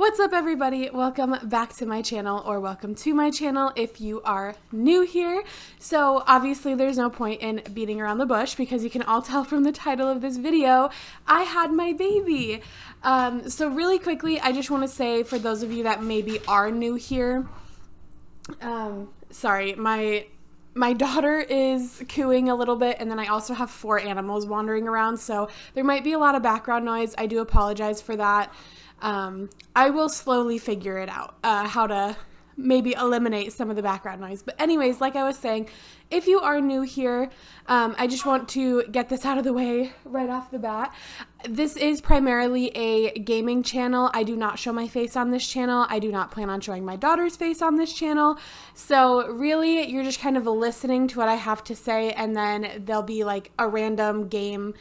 What's up, everybody? Welcome back to my channel, or welcome to my channel if you are new here. So obviously there's no point in beating around the bush because you can all tell from the title of this video, I had my baby. So really quickly, I just want to say for those of you that maybe are new here, sorry, my daughter is cooing a little bit, and then I also have 4 animals wandering around, so there might be a lot of background noise. I do apologize for that. I will slowly figure it out, how to maybe eliminate some of the background noise. But anyways, like I was saying, if you are new here, I just want to get this out of the way right off the bat. This is primarily a gaming channel. I do not show my face on this channel. I do not plan on showing my daughter's face on this channel. So really, you're just kind of listening to what I have to say, and then there'll be like a random game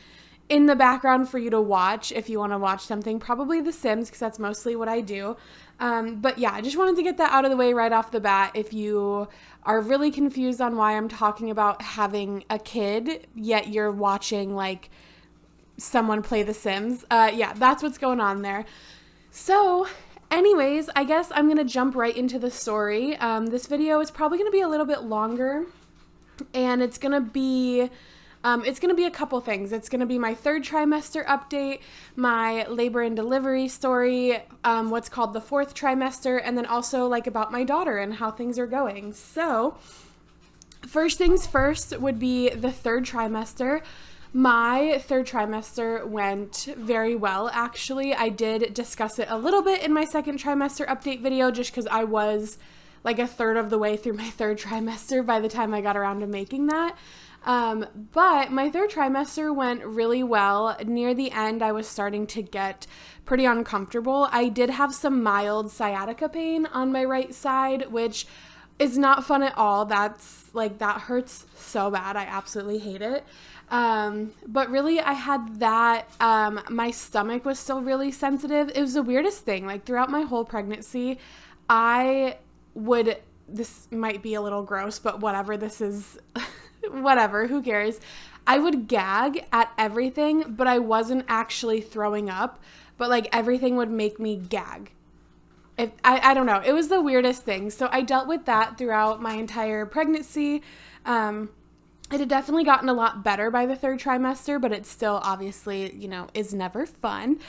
in the background for you to watch if you want to watch something, probably The Sims, because that's mostly what I do. But yeah, I just wanted to get that out of the way right off the bat. If you are really confused on why I'm talking about having a kid, yet you're watching like someone play The Sims, yeah, that's what's going on there. So anyways, I guess I'm going to jump right into the story. This video is probably going to be a little bit longer, and it's going to be a couple things. It's going to be my 3rd trimester update, my labor and delivery story, what's called the 4th trimester, and then also like about my daughter and how things are going. So first things first would be the 3rd trimester. My 3rd trimester went very well, actually. I did discuss it a little bit in my 2nd trimester update video just because I was like a third of the way through my 3rd trimester by the time I got around to making that. But my 3rd trimester went really well. Near the end, I was starting to get pretty uncomfortable. I did have some mild sciatica pain on my right side, which is not fun at all. That hurts so bad. I absolutely hate it. But really I had that. My stomach was still really sensitive. It was the weirdest thing. Like throughout my whole pregnancy, this might be a little gross, but whatever, this is whatever, who cares? I would gag at everything, but I wasn't actually throwing up, but like everything would make me gag. I don't know. It was the weirdest thing. So I dealt with that throughout my entire pregnancy. It had definitely gotten a lot better by the 3rd trimester, but it still obviously, is never fun.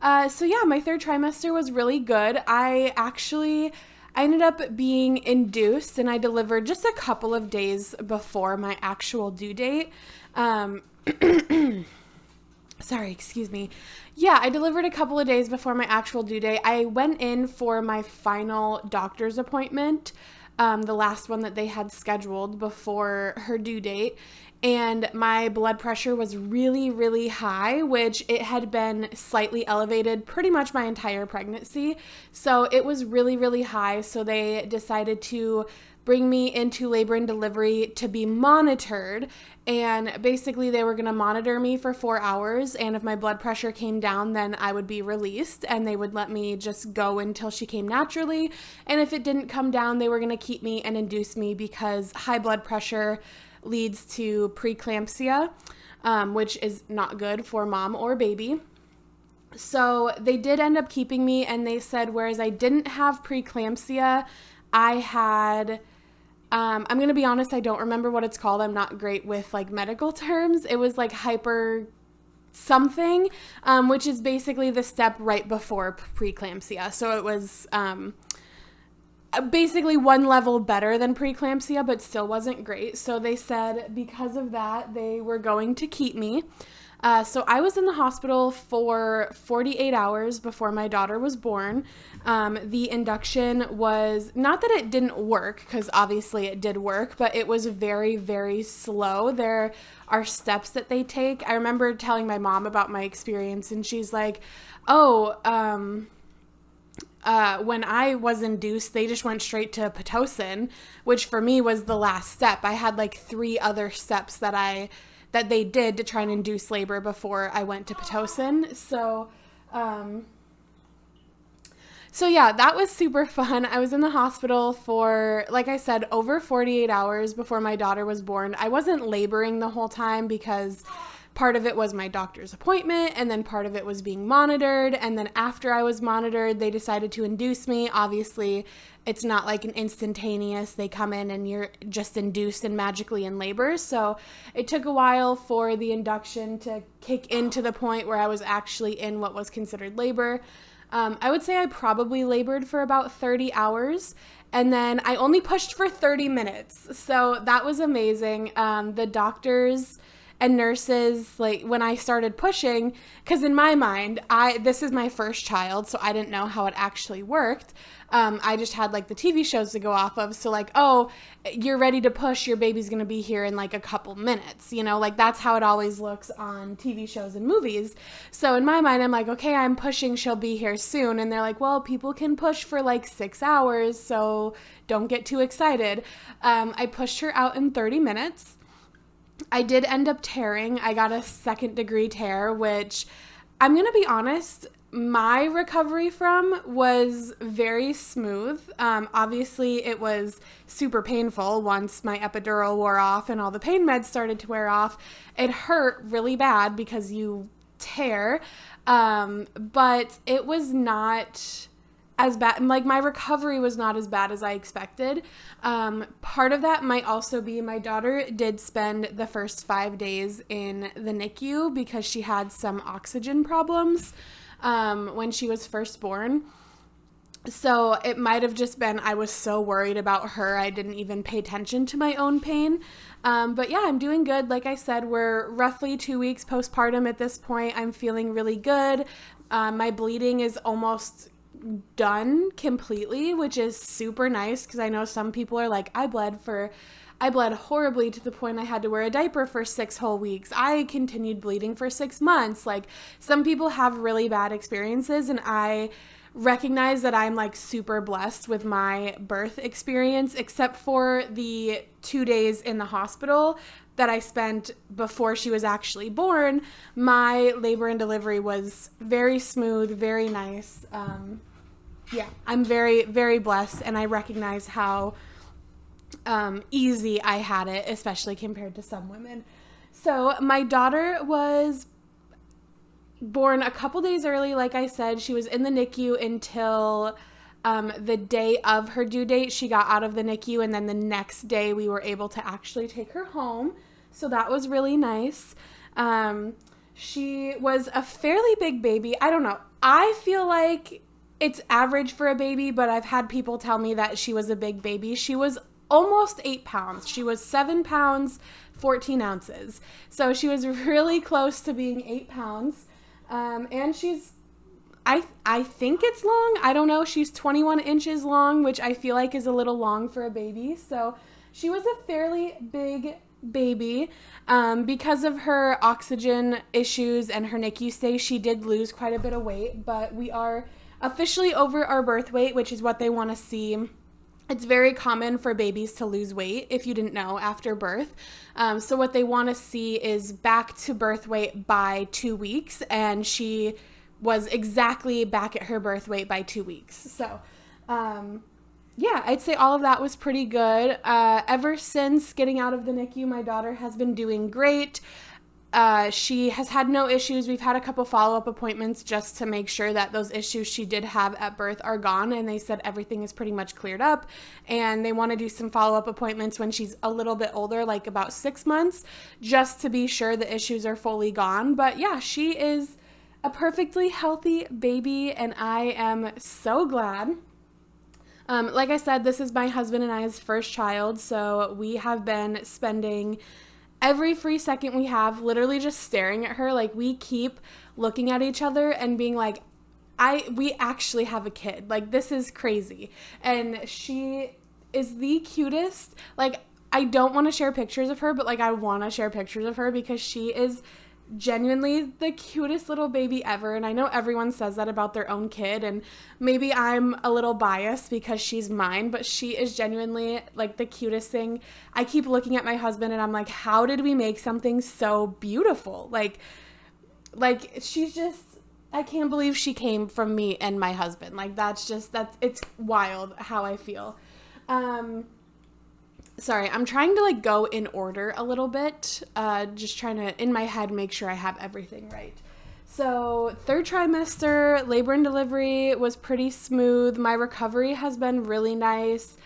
So yeah, my 3rd trimester was really good. I ended up being induced, and I delivered just a couple of days before my actual due date. Sorry, excuse me. Yeah, I delivered a couple of days before my actual due date. I went in for my final doctor's appointment, the last one that they had scheduled before her due date, and my blood pressure was really, really high, which it had been slightly elevated pretty much my entire pregnancy. So it was really, really high. So they decided to bring me into labor and delivery to be monitored. And basically they were going to monitor me for 4 hours. And if my blood pressure came down, then I would be released, and they would let me just go until she came naturally. And if it didn't come down, they were going to keep me and induce me because high blood pressure leads to preeclampsia, which is not good for mom or baby. So they did end up keeping me, and they said, whereas I didn't have preeclampsia, I had, I'm going to be honest, I don't remember what it's called. I'm not great with like medical terms. It was like hyper something, which is basically the step right before preeclampsia. So it was, basically one level better than preeclampsia, but still wasn't great. So they said because of that, they were going to keep me. So I was in the hospital for 48 hours before my daughter was born. The induction was, not that it didn't work, because obviously it did work, but it was very, very slow. There are steps that they take. I remember telling my mom about my experience, and she's like, when I was induced, they just went straight to Pitocin, which for me was the last step. I had like 3 other steps that they did to try and induce labor before I went to Pitocin. So yeah, that was super fun. I was in the hospital for, like I said, over 48 hours before my daughter was born. I wasn't laboring the whole time because part of it was my doctor's appointment, and then part of it was being monitored. And then after I was monitored, they decided to induce me. Obviously, it's not like an instantaneous, they come in and you're just induced and magically in labor. So it took a while for the induction to kick in to the point where I was actually in what was considered labor. I would say I probably labored for about 30 hours, and then I only pushed for 30 minutes. So that was amazing. The doctors and nurses, like when I started pushing, because in my mind, this is my first child, so I didn't know how it actually worked. I just had like the TV shows to go off of. So like, oh, you're ready to push, your baby's going to be here in like a couple minutes, you know, like that's how it always looks on TV shows and movies. So in my mind, I'm like, okay, I'm pushing, she'll be here soon. And they're like, well, people can push for like 6 hours, so don't get too excited. I pushed her out in 30 minutes. I did end up tearing. I got a 2nd-degree tear, which I'm going to be honest, my recovery from was very smooth. Obviously, it was super painful once my epidural wore off and all the pain meds started to wear off. It hurt really bad because you tear, but it was not as bad. Like, my recovery was not as bad as I expected. Part of that might also be my daughter did spend the first 5 days in the NICU because she had some oxygen problems when she was first born. So it might have just been I was so worried about her, I didn't even pay attention to my own pain. But yeah, I'm doing good. Like I said, we're roughly 2 weeks postpartum at this point. I'm feeling really good. My bleeding is almost done completely, which is super nice because I know some people are like, I bled horribly to the point I had to wear a diaper for 6 whole weeks. I continued bleeding for 6 months. Like, some people have really bad experiences, and I recognize that I'm like super blessed with my birth experience, except for the 2 days in the hospital that I spent before she was actually born. My labor and delivery was very smooth, very nice. Yeah, I'm very, very blessed, and I recognize how easy I had it, especially compared to some women. So my daughter was born a couple days early. Like I said, she was in the NICU until the day of her due date. She got out of the NICU, and then the next day we were able to actually take her home. So that was really nice. She was a fairly big baby. I don't know. I feel like it's average for a baby, but I've had people tell me that she was a big baby. She was almost 8 pounds. She was 7 pounds, 14 ounces. So she was really close to being 8 pounds. And she's, I think it's long. I don't know. She's 21 inches long, which I feel like is a little long for a baby. So she was a fairly big baby. Because of her oxygen issues and her NICU stay, she did lose quite a bit of weight, but we are officially over our birth weight, which is what they want to see. It's very common for babies to lose weight, if you didn't know, after birth. So what they want to see is back to birth weight by 2 weeks, and she was exactly back at her birth weight by 2 weeks. So, yeah, I'd say all of that was pretty good. Ever since getting out of the NICU, my daughter has been doing great. She has had no issues. We've had a couple follow-up appointments just to make sure that those issues she did have at birth are gone, and they said everything is pretty much cleared up, and they want to do some follow-up appointments when she's a little bit older, like about 6 months, just to be sure the issues are fully gone. But yeah, she is a perfectly healthy baby, and I am so glad. Like I said, this is my husband and I's first child, so we have been spending every free second we have literally just staring at her. Like, we keep looking at each other and being like, we actually have a kid. Like, this is crazy. And she is the cutest. Like, I don't want to share pictures of her, but like, I want to share pictures of her because she is genuinely the cutest little baby ever. And I know everyone says that about their own kid, and maybe I'm a little biased because she's mine, but she is genuinely like the cutest thing. I keep looking at my husband and I'm like, how did we make something so beautiful? Like she's just, I can't believe she came from me and my husband. Like, it's wild how I feel. Sorry, I'm trying to like go in order a little bit, just trying to, in my head, make sure I have everything right. So 3rd trimester, labor and delivery was pretty smooth. My recovery has been really nice.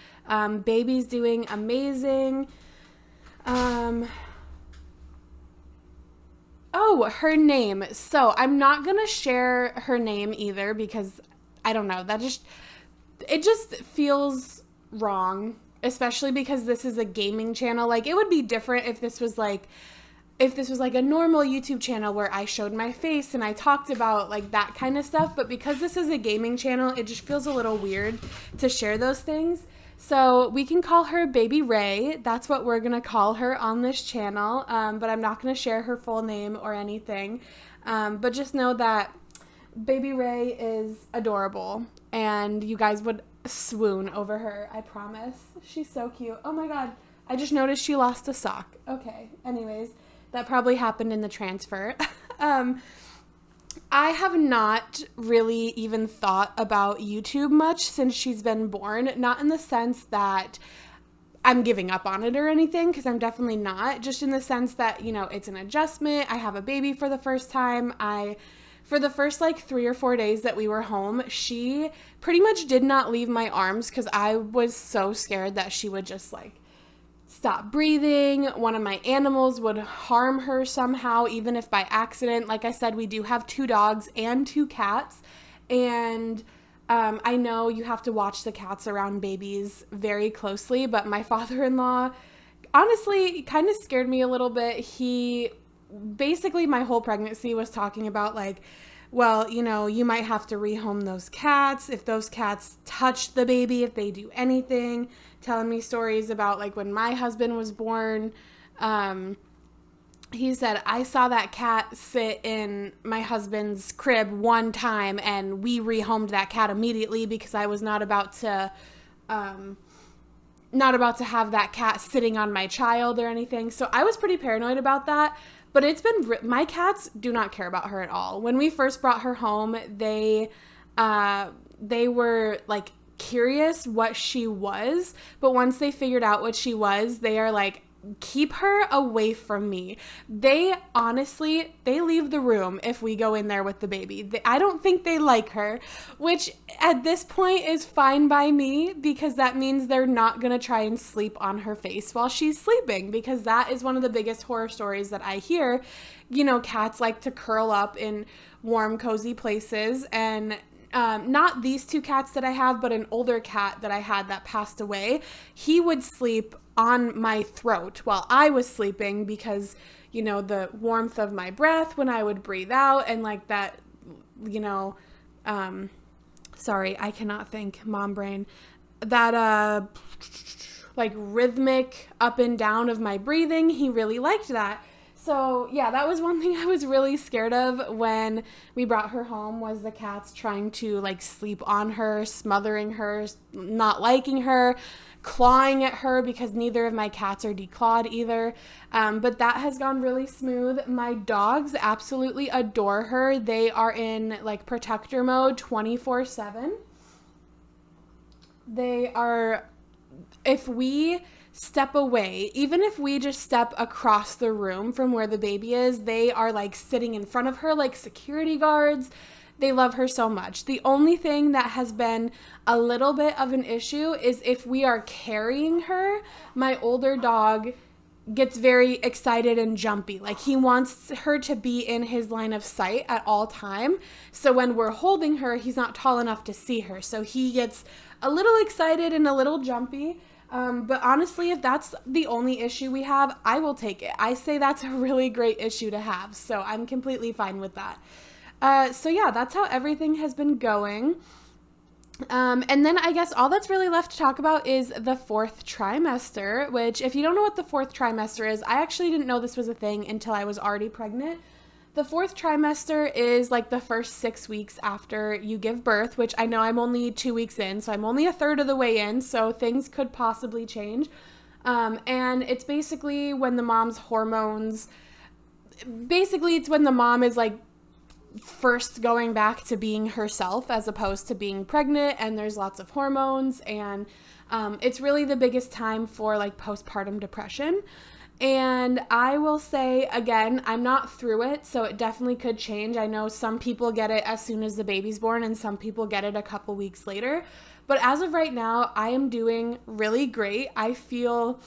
Baby's doing amazing. Oh, her name. So I'm not going to share her name either because I don't know. It just feels wrong, especially because this is a gaming channel. Like, it would be different if this was like a normal YouTube channel where I showed my face and I talked about like that kind of stuff. But because this is a gaming channel, it just feels a little weird to share those things. So we can call her Baby Ray. That's what we're going to call her on this channel. But I'm not going to share her full name or anything. But just know that Baby Ray is adorable and you guys would swoon over her. I promise. She's so cute. Oh my God. I just noticed she lost a sock. Okay. Anyways, that probably happened in the transfer. I have not really even thought about YouTube much since she's been born. Not in the sense that I'm giving up on it or anything, because I'm definitely not. Just in the sense that, you know, it's an adjustment. I have a baby for the first time. For the first like 3 or 4 days that we were home, she pretty much did not leave my arms because I was so scared that she would just like stop breathing. One of my animals would harm her somehow, even if by accident. Like I said, we do have 2 dogs and 2 cats. And I know you have to watch the cats around babies very closely, but my father-in-law honestly kind of scared me a little bit. He basically my whole pregnancy was talking about like, well, you know, you might have to rehome those cats if those cats touch the baby, if they do anything, telling me stories about like when my husband was born. He said, I saw that cat sit in my husband's crib one time and we rehomed that cat immediately because I was not about to have that cat sitting on my child or anything. So I was pretty paranoid about that. But my cats do not care about her at all. When we first brought her home, they were like curious what she was. But once they figured out what she was, they are like, keep her away from me. They leave the room if we go in there with the baby. I don't think they like her, which at this point is fine by me because that means they're not going to try and sleep on her face while she's sleeping, because that is one of the biggest horror stories that I hear. You know, cats like to curl up in warm, cozy places, and not these 2 cats that I have, but an older cat that I had that passed away. He would sleep on my throat while I was sleeping because, you know, the warmth of my breath when I would breathe out and like that, you know, sorry, I cannot think, mom brain, that like rhythmic up and down of my breathing. He really liked that. So yeah, that was one thing I was really scared of when we brought her home, was the cats trying to like sleep on her, smothering her, not liking her, clawing at her, because neither of my cats are declawed either. But that has gone really smooth. My dogs absolutely adore her. They are in like protector mode 24/7. They are, if we step away, even if we just step across the room from where the baby is, they are like sitting in front of her like security guards. They love her so much. The only thing that has been a little bit of an issue is if we are carrying her, my older dog gets very excited and jumpy. Like, he wants her to be in his line of sight at all time. So when we're holding her, he's not tall enough to see her. So he gets a little excited and a little jumpy. But honestly, if that's the only issue we have, I will take it. I say that's a really great issue to have. So I'm completely fine with that. So yeah, that's how everything has been going. And then I guess all that's really left to talk about is the 4th trimester, which, if you don't know what the 4th trimester is, I actually didn't know this was a thing until I was already pregnant. The 4th trimester is like the first 6 weeks after you give birth, which I know I'm only 2 weeks in, so I'm only a third of the way in, so things could possibly change. And it's basically when the mom's hormones, it's when the mom is like first going back to being herself as opposed to being pregnant, and there's lots of hormones, and it's really the biggest time for like postpartum depression. And I will say, again, I'm not through it, so it definitely could change. I know some people get it as soon as the baby's born, and some people get it a couple weeks later. But as of right now, I am doing really great. I feel,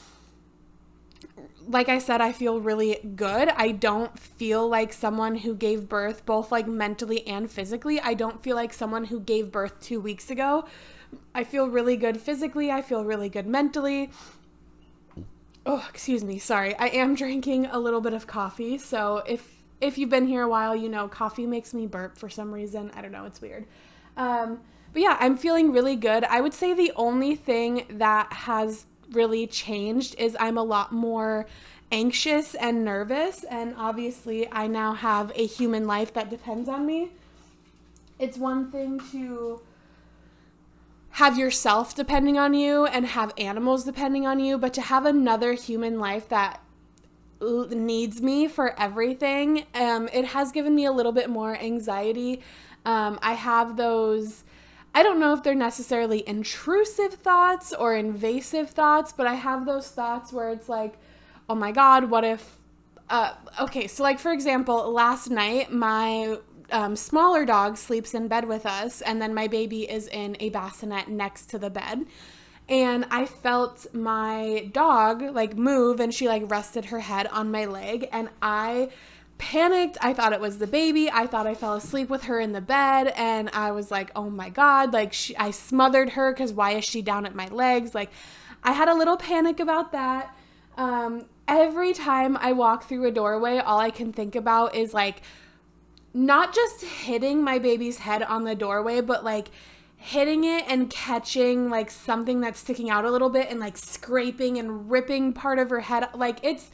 like I said, I feel really good. I don't feel like someone who gave birth, both like mentally and physically. I don't feel like someone who gave birth 2 weeks ago. I feel really good physically. I feel really good mentally. Oh, excuse me. Sorry. I am drinking a little bit of coffee. So if you've been here a while, you know, coffee makes me burp for some reason. I don't know. It's weird. But yeah, I'm feeling really good. I would say the only thing that has really changed is I'm a lot more anxious and nervous. And obviously I now have a human life that depends on me. It's one thing to have yourself depending on you and have animals depending on you, but to have another human life that needs me for everything, it has given me a little bit more anxiety. I have those, I don't know if they're necessarily intrusive thoughts or invasive thoughts, but I have those thoughts where it's like, oh my God, what if, okay, so like for example, last night my smaller dog sleeps in bed with us, and then my baby is in a bassinet next to the bed. And I felt my dog like move, and she like rested her head on my leg, and I panicked. I thought it was the baby. I thought I fell asleep with her in the bed, and I was like, oh my God, like I smothered her because why is she down at my legs? Like I had a little panic about that. Every time I walk through a doorway, all I can think about is like not just hitting my baby's head on the doorway, but like hitting it and catching like something that's sticking out a little bit and like scraping and ripping part of her head. Like it's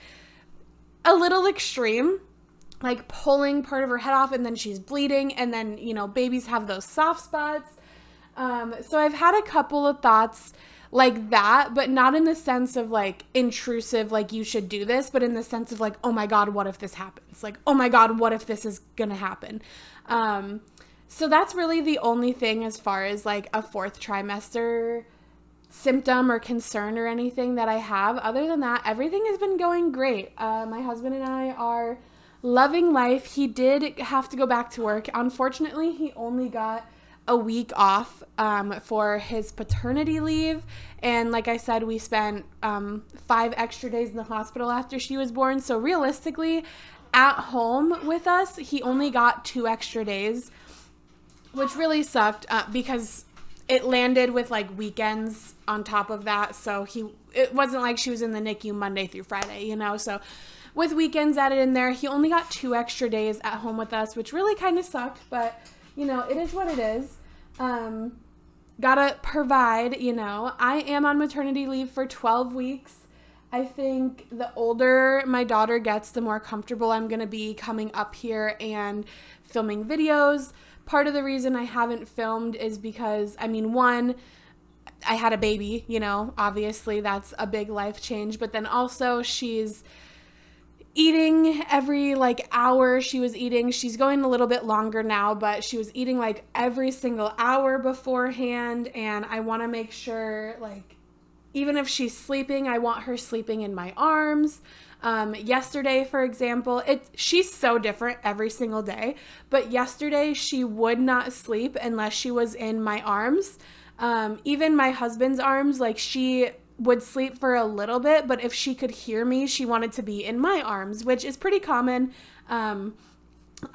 a little extreme, like pulling part of her head off and then she's bleeding. And then, you know, babies have those soft spots. So I've had a couple of thoughts like that, but not in the sense of like intrusive, like you should do this, but in the sense of like, oh my God, what if this happens? Like, oh my God, what if this is gonna happen? So that's really the only thing as far as like a 4th trimester symptom or concern or anything that I have. Other than that, everything has been going great. My husband and I are loving life. He did have to go back to work. Unfortunately, he only got a week off for his paternity leave. And like I said, we spent 5 extra days in the hospital after she was born. So realistically, at home with us, he only got 2 extra days, which really sucked because it landed with like weekends on top of that. So it wasn't like she was in the NICU Monday through Friday, you know? So with weekends added in there, he only got 2 extra days at home with us, which really kind of sucked, but you know, it is what it is. Gotta provide, you know. I am on maternity leave for 12 weeks. I think the older my daughter gets, the more comfortable I'm gonna be coming up here and filming videos. Part of the reason I haven't filmed is because, I mean, one, I had a baby, you know, obviously that's a big life change, but then also she's eating every like hour. She's going a little bit longer now, but she was eating like every single hour beforehand, and I want to make sure, like, even if she's sleeping, I want her sleeping in my arms. Yesterday, for example, she's so different every single day, but yesterday she would not sleep unless she was in my arms. Even my husband's arms, like she would sleep for a little bit, but if she could hear me, she wanted to be in my arms, which is pretty common.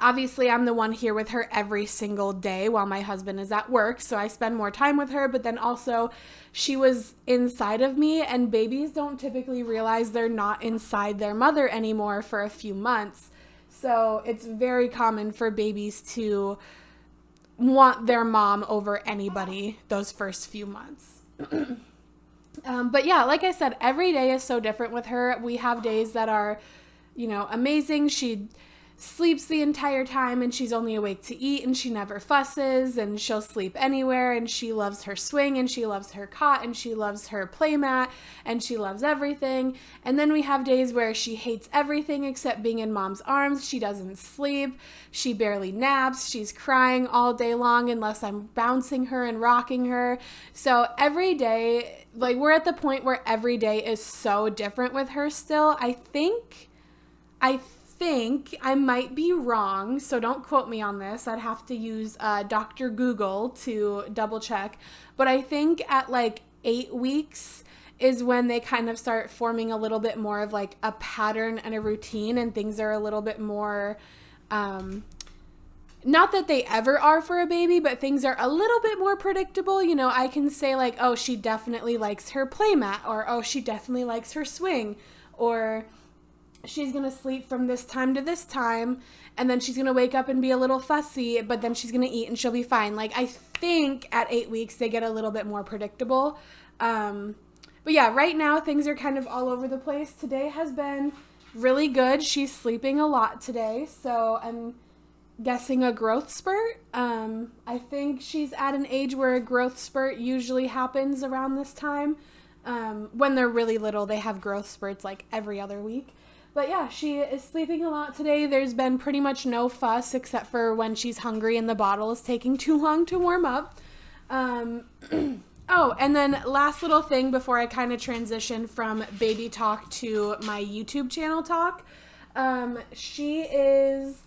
Obviously, I'm the one here with her every single day while my husband is at work, so I spend more time with her, but then also she was inside of me, and babies don't typically realize they're not inside their mother anymore for a few months. So it's very common for babies to want their mom over anybody those first few months. But yeah, like I said, every day is so different with her. We have days that are, you know, amazing. She sleeps the entire time and she's only awake to eat, and she never fusses, and she'll sleep anywhere, and she loves her swing, and she loves her cot, and she loves her play mat, and she loves everything. And then we have days where she hates everything except being in mom's arms. She doesn't sleep, she barely naps, she's crying all day long unless I'm bouncing her and rocking her. So every day, like, we're at the point where every day is so different with her still. I think I might be wrong, so don't quote me on this. I'd have to use Dr. Google to double check. But I think at like 8 weeks is when they kind of start forming a little bit more of like a pattern and a routine, and things are a little bit more, not that they ever are for a baby, but things are a little bit more predictable. You know, I can say like, oh, she definitely likes her play mat, or oh, she definitely likes her swing, or she's going to sleep from this time to this time, and then she's going to wake up and be a little fussy, but then she's going to eat and she'll be fine. Like, I think at 8 weeks they get a little bit more predictable. But yeah, right now things are kind of all over the place. Today has been really good. She's sleeping a lot today, so I'm guessing a growth spurt. I think she's at an age where a growth spurt usually happens around this time. When they're really little, they have growth spurts like every other week. But yeah, she is sleeping a lot today. There's been pretty much no fuss except for when she's hungry and the bottle is taking too long to warm up. Oh, and then last little thing before I kind of transition from baby talk to my YouTube channel talk. She is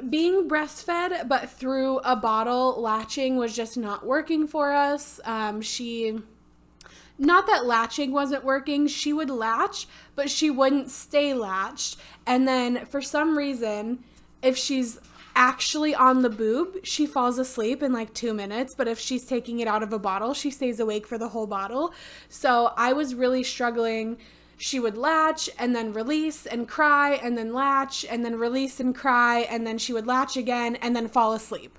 being breastfed, but through a bottle. Latching was just not working for us. Not that latching wasn't working. She would latch, but she wouldn't stay latched. And then for some reason, if she's actually on the boob, she falls asleep in like 2 minutes. But if she's taking it out of a bottle, she stays awake for the whole bottle. So I was really struggling. She would latch and then release and cry and then latch and then release and cry, and then she would latch again and then fall asleep.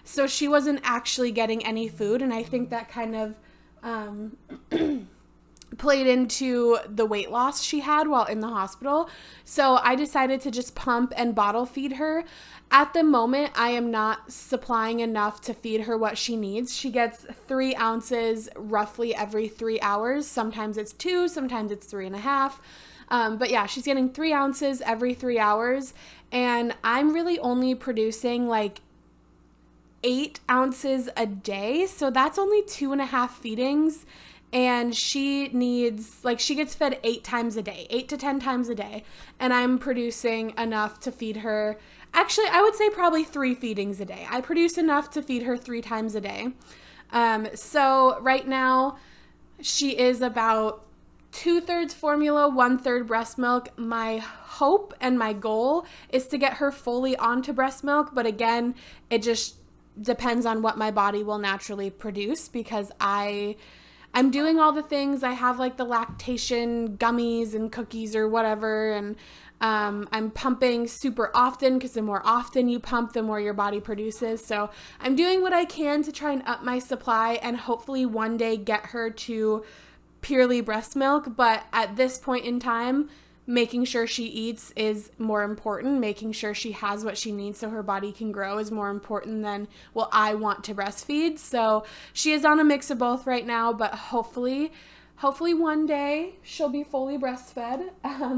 So she wasn't actually getting any food, and I think that kind of played into the weight loss she had while in the hospital. So I decided to just pump and bottle feed her. At the moment, I am not supplying enough to feed her what she needs. She gets 3 ounces roughly every 3 hours. Sometimes it's 2, sometimes it's 3.5. But yeah, she's getting 3 ounces every 3 hours. And I'm really only producing like 8 ounces a day. So that's only 2.5 feedings. And she needs, like, she gets fed 8 times a day, 8 to 10 times a day. And I'm producing enough to feed her. Actually, I would say probably 3 feedings a day. I produce enough to feed her 3 times a day. So right now she is about 2/3 formula, 1/3 breast milk. My hope and my goal is to get her fully onto breast milk. But again, it just depends on what my body will naturally produce, because I'm doing all the things. I have like the lactation gummies and cookies or whatever, and I'm pumping super often, because the more often you pump, the more your body produces. So I'm doing what I can to try and up my supply and hopefully one day get her to purely breast milk. But at this point in time, making sure she eats is more important. Making sure she has what she needs so her body can grow is more important than, well, I want to breastfeed. So she is on a mix of both right now, but hopefully one day she'll be fully breastfed.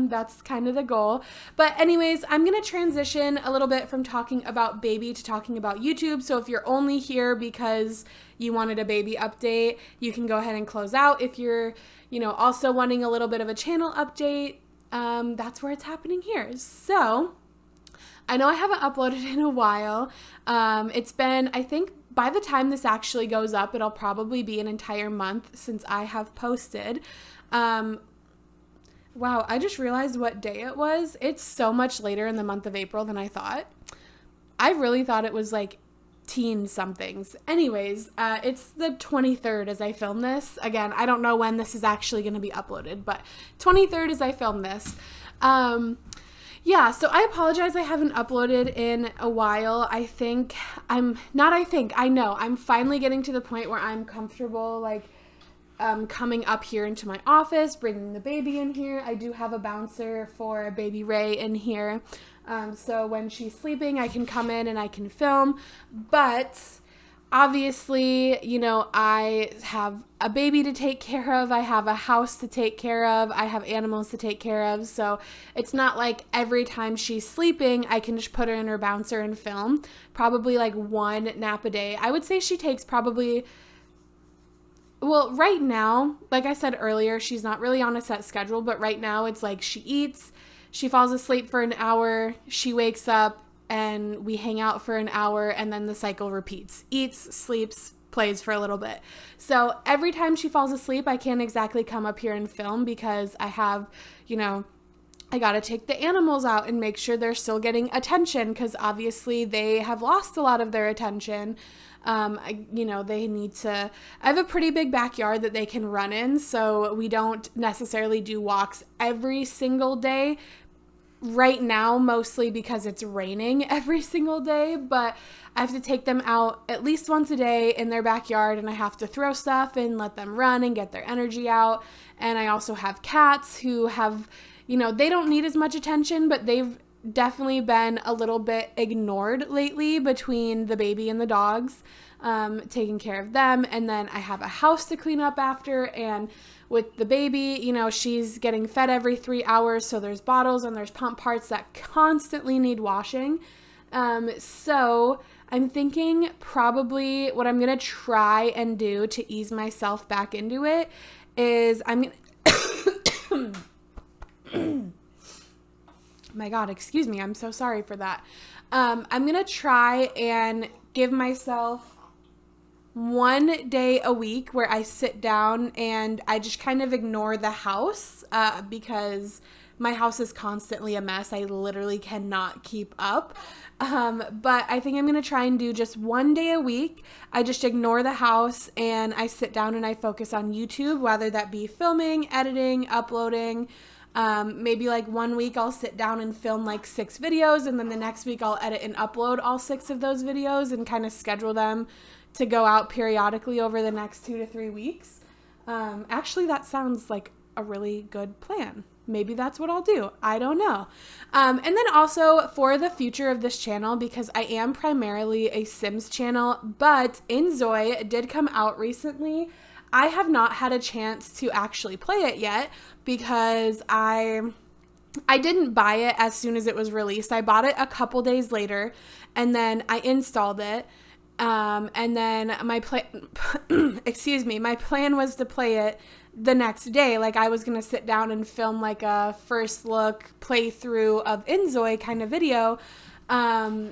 That's kind of the goal. But anyways, I'm going to transition a little bit from talking about baby to talking about YouTube. So if you're only here because you wanted a baby update, you can go ahead and close out. If you're, also wanting a little bit of a channel update, that's where it's happening here. So I know I haven't uploaded in a while. It's been, I think by the time this actually goes up, it'll probably be an entire month since I have posted. Wow, I just realized what day it was. It's so much later in the month of April than I thought. I really thought it was like teen somethings. Anyways, it's the 23rd as I film this. Again, I don't know when this is actually going to be uploaded, but 23rd as I film this. Yeah, so I apologize I haven't uploaded in a while. I know I'm finally getting to the point where I'm comfortable, like, coming up here into my office, bringing the baby in here. I do have a bouncer for baby Ray in here. So when she's sleeping, I can come in and I can film. But obviously, you know, I have a baby to take care of. I have a house to take care of. I have animals to take care of. So it's not like every time she's sleeping, I can just put her in her bouncer and film. Probably like one nap a day. I would say she takes probably, well, right now, like I said earlier, she's not really on a set schedule, but right now it's like she eats, she falls asleep for an hour, she wakes up, and we hang out for an hour, and then the cycle repeats. Eats, sleeps, plays for a little bit. So every time she falls asleep, I can't exactly come up here and film because I have, you know, I got to take the animals out and make sure they're still getting attention because obviously they have lost a lot of their attention. You know, they need to, I have a pretty big backyard that they can run in, so we don't necessarily do walks every single day. Right now, mostly because it's raining every single day, but I have to take them out at least once a day in their backyard, and I have to throw stuff and let them run and get their energy out. And I also have cats who have, you know, they don't need as much attention, but they've definitely been a little bit ignored lately between the baby and the dogs, taking care of them. And then I have a house to clean up after, and with the baby, you know, she's getting fed every 3 hours, so there's bottles and there's pump parts that constantly need washing. So I'm thinking probably what I'm going to try and do to ease myself back into it is I'm going to... My God, excuse me. I'm so sorry for that. I'm going to try and give myself one day a week where I sit down and I just kind of ignore the house because my house is constantly a mess. I literally cannot keep up. But I think I'm going to try and do just one day a week. I just ignore the house and I sit down and I focus on YouTube, whether that be filming, editing, uploading. Maybe like 1 week I'll sit down and film like 6 videos, and then the next week I'll edit and upload all 6 of those videos and kind of schedule them to go out periodically over the next 2 to 3 weeks. Actually, that sounds like a really good plan. Maybe that's what I'll do. I don't know. And then also for the future of this channel, because I am primarily a Sims channel, but Inzoi did come out recently. I have not had a chance to actually play it yet because I didn't buy it as soon as it was released. I bought it a couple days later and then I installed it. And then my plan was to play it the next day. Like I was going to sit down and film like a first look playthrough of Inzoi kind of video. I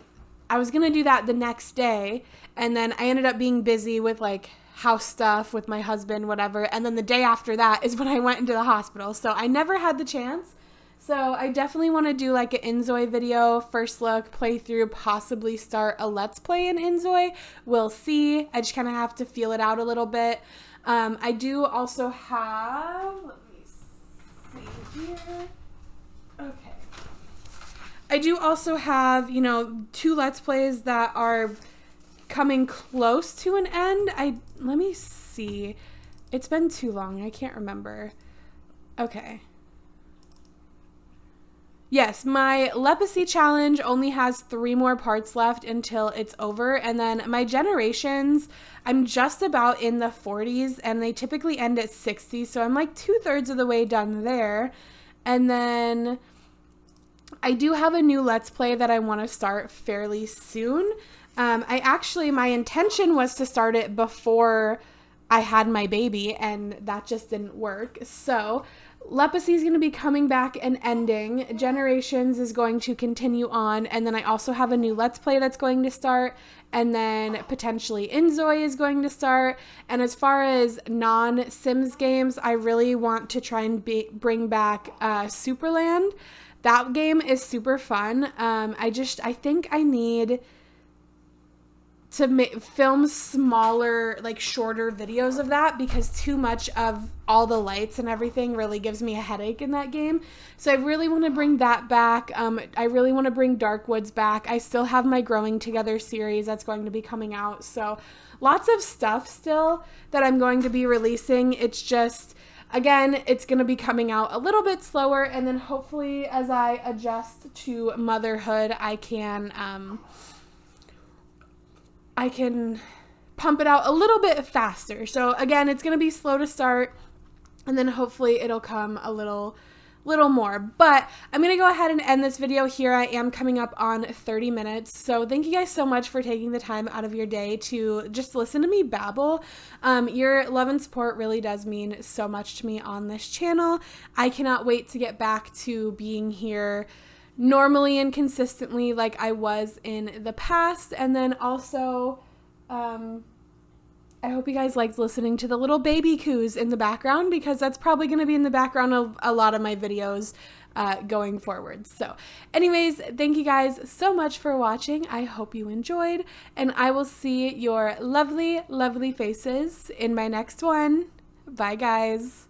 was going to do that the next day. And then I ended up being busy with like house stuff with my husband, whatever. And then the day after that is when I went into the hospital. So I never had the chance. So I definitely want to do like an Inzoi video, first look, playthrough, possibly start a Let's Play in Inzoi. We'll see. I just kind of have to feel it out a little bit. I do also have, let me see here. Okay. I do also have, you know, 2 Let's Plays that are coming close to an end. Let me see. It's been too long. I can't remember. Okay. Yes, my Leprosy challenge only has 3 more parts left until it's over. And then my generations, I'm just about in the 40s and they typically end at 60. So I'm like 2/3 of the way done there. And then I do have a new Let's Play that I want to start fairly soon. My intention was to start it before I had my baby and that just didn't work. So Leprosy is going to be coming back and ending. Generations is going to continue on. And then I also have a new Let's Play that's going to start. And then potentially Inzoi is going to start. And as far as non-Sims games, I really want to try and bring back Superland. That game is super fun. I think I need film smaller, like shorter videos of that, because too much of all the lights and everything really gives me a headache in that game. So I really want to bring that back. I really want to bring Darkwoods back. I still have my Growing Together series that's going to be coming out. So lots of stuff still that I'm going to be releasing. It's just, again, it's going to be coming out a little bit slower, and then hopefully as I adjust to motherhood, I can pump it out a little bit faster. So again, it's going to be slow to start, and then hopefully it'll come a little more. But I'm going to go ahead and end this video here. I am coming up on 30 minutes. So thank you guys so much for taking the time out of your day to just listen to me babble. Your love and support really does mean so much to me on this channel. I cannot wait to get back to being here normally and consistently like I was in the past. And then also, I hope you guys liked listening to the little baby coos in the background, because that's probably going to be in the background of a lot of my videos going forward. So anyways, thank you guys so much for watching. I hope you enjoyed, and I will see your lovely, lovely faces in my next one. Bye, guys.